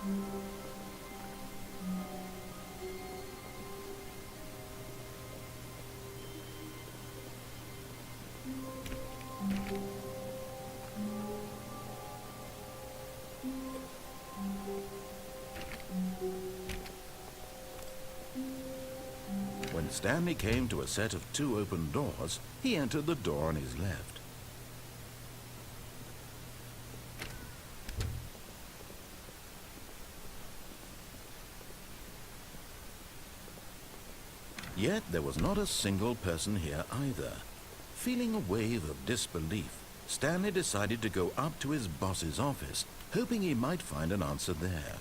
When Stanley came to a set of 2 open doors, he entered the door on his left. Yet there was not a single person here either. Feeling a wave of disbelief, Stanley decided to go up to his boss's office, hoping he might find an answer there.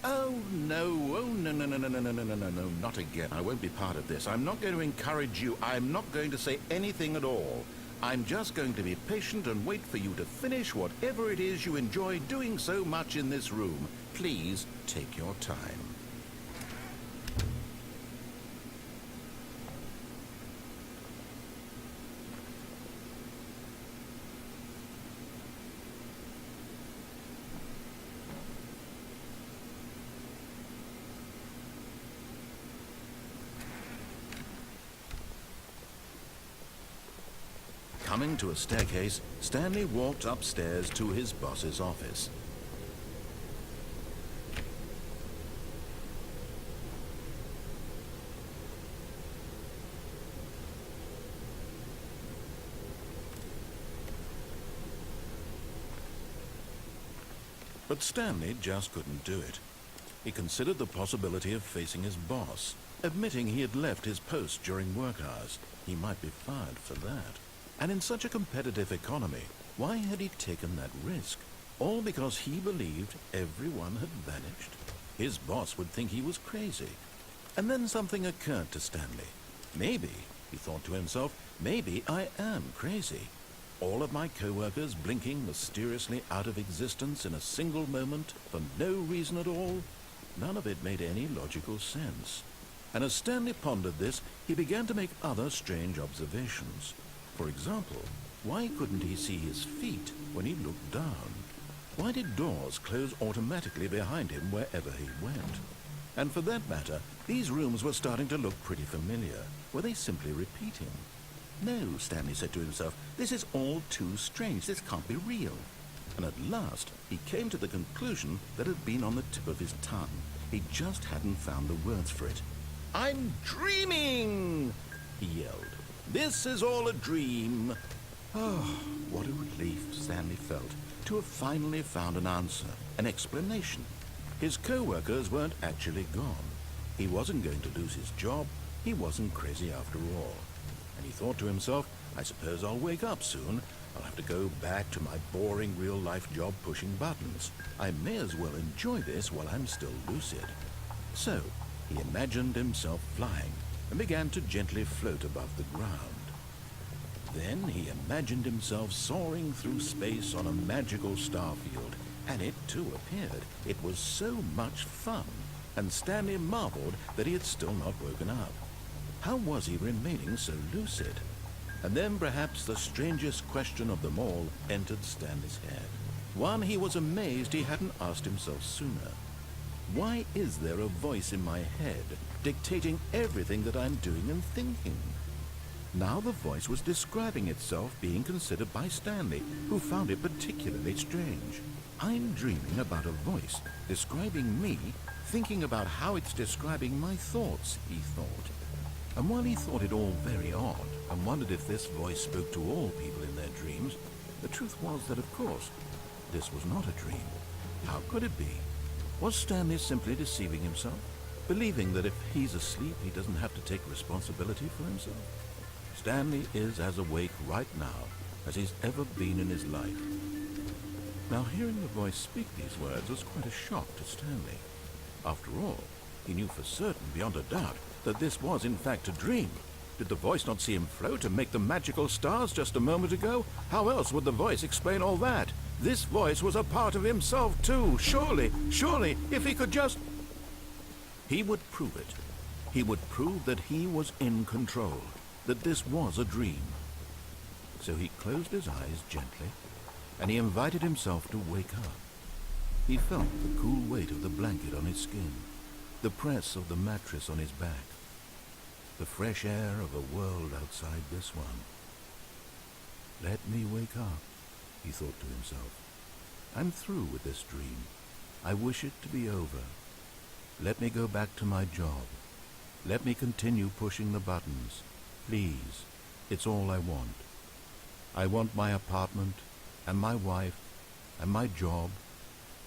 Oh, no, not again. I won't be part of this. I'm not going to encourage you. I'm not going to say anything at all. I'm just going to be patient and wait for you to finish whatever it is you enjoy doing so much in this room. Please take your time. Coming to a staircase, Stanley walked upstairs to his boss's office. But Stanley just couldn't do it. He considered the possibility of facing his boss, admitting he had left his post during work hours. He might be fired for that. And in such a competitive economy, why had he taken that risk? All because he believed everyone had vanished? His boss would think he was crazy. And then something occurred to Stanley. Maybe, he thought to himself, maybe I am crazy. All of my co-workers blinking mysteriously out of existence in a single moment for no reason at all? None of it made any logical sense. And as Stanley pondered this, he began to make other strange observations. For example, why couldn't he see his feet when he looked down? Why did doors close automatically behind him wherever he went? And for that matter, these rooms were starting to look pretty familiar. Were they simply repeating? No, Stanley said to himself, this is all too strange. This can't be real. And at last, he came to the conclusion that had been on the tip of his tongue. He just hadn't found the words for it. "I'm dreaming!" he yelled. "This is all a dream." Oh, what a relief Stanley felt to have finally found an answer, an explanation. His co-workers weren't actually gone. He wasn't going to lose his job. He wasn't crazy after all. And he thought to himself, I suppose I'll wake up soon. I'll have to go back to my boring real-life job pushing buttons. I may as well enjoy this while I'm still lucid. So, he imagined himself flying and began to gently float above the ground. Then he imagined himself soaring through space on a magical starfield, and it too appeared. It was so much fun, and Stanley marveled that he had still not woken up. How was he remaining so lucid? And then perhaps the strangest question of them all entered Stanley's head. One he was amazed he hadn't asked himself sooner. Why is there a voice in my head dictating everything that I'm doing and thinking? Now the voice was describing itself being considered by Stanley, who found it particularly strange. I'm dreaming about a voice describing me, thinking about how it's describing my thoughts, he thought. And while he thought it all very odd, and wondered if this voice spoke to all people in their dreams, the truth was that, of course, this was not a dream. How could it be? Was Stanley simply deceiving himself, believing that if he's asleep, he doesn't have to take responsibility for himself? Stanley is as awake right now as he's ever been in his life. Now, hearing the voice speak these words was quite a shock to Stanley. After all, he knew for certain, beyond a doubt, that this was in fact a dream. Did the voice not see him float and make the magical stars just a moment ago? How else would the voice explain all that? This voice was a part of himself too. Surely, if he could just... He would prove it. He would prove that he was in control, that this was a dream. So he closed his eyes gently, and he invited himself to wake up. He felt the cool weight of the blanket on his skin, the press of the mattress on his back, the fresh air of a world outside this one. Let me wake up, he thought to himself. I'm through with this dream. I wish it to be over. Let me go back to my job. Let me continue pushing the buttons. Please, it's all I want. I want my apartment, and my wife, and my job.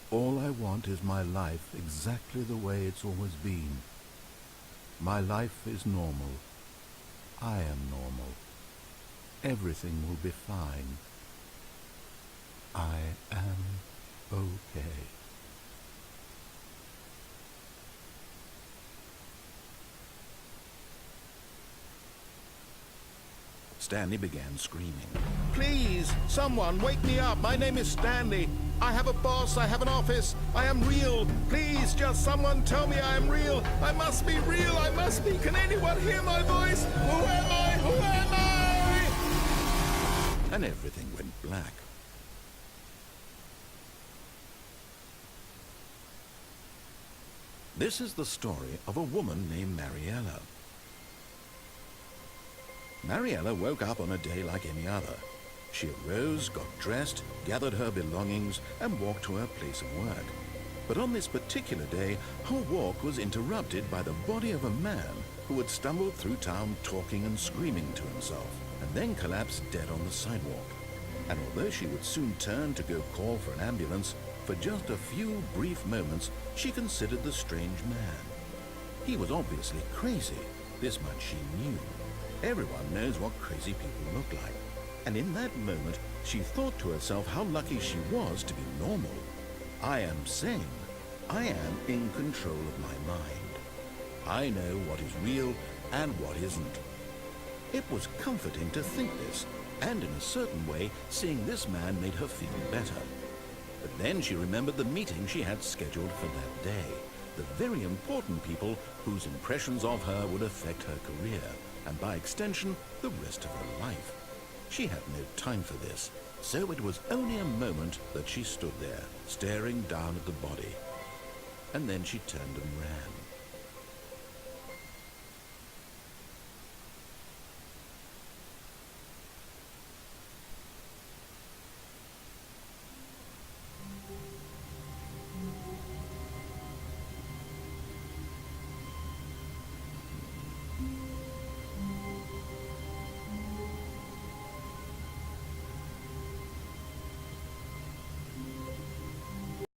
All I want is my life exactly the way it's always been. My life is normal. I am normal. Everything will be fine. I am okay. Stanley began screaming. Please, someone, wake me up. My name is Stanley. I have a boss. I have an office. I am real. Please, just someone tell me I am real. I must be real. I must be. Can anyone hear my voice? Who am I? Who am I? And everything went black. This is the story of a woman named Mariella. Mariella woke up on a day like any other. She arose, got dressed, gathered her belongings, and walked to her place of work. But on this particular day, her walk was interrupted by the body of a man who had stumbled through town talking and screaming to himself, and then collapsed dead on the sidewalk. And although she would soon turn to go call for an ambulance, for just a few brief moments, she considered the strange man. He was obviously crazy. This much she knew. Everyone knows what crazy people look like. And in that moment, she thought to herself how lucky she was to be normal. I am sane. I am in control of my mind. I know what is real and what isn't. It was comforting to think this, and in a certain way, seeing this man made her feel better. But then she remembered the meeting she had scheduled for that day, the very important people whose impressions of her would affect her career, and by extension, the rest of her life. She had no time for this, so it was only a moment that she stood there, staring down at the body. And then she turned and ran.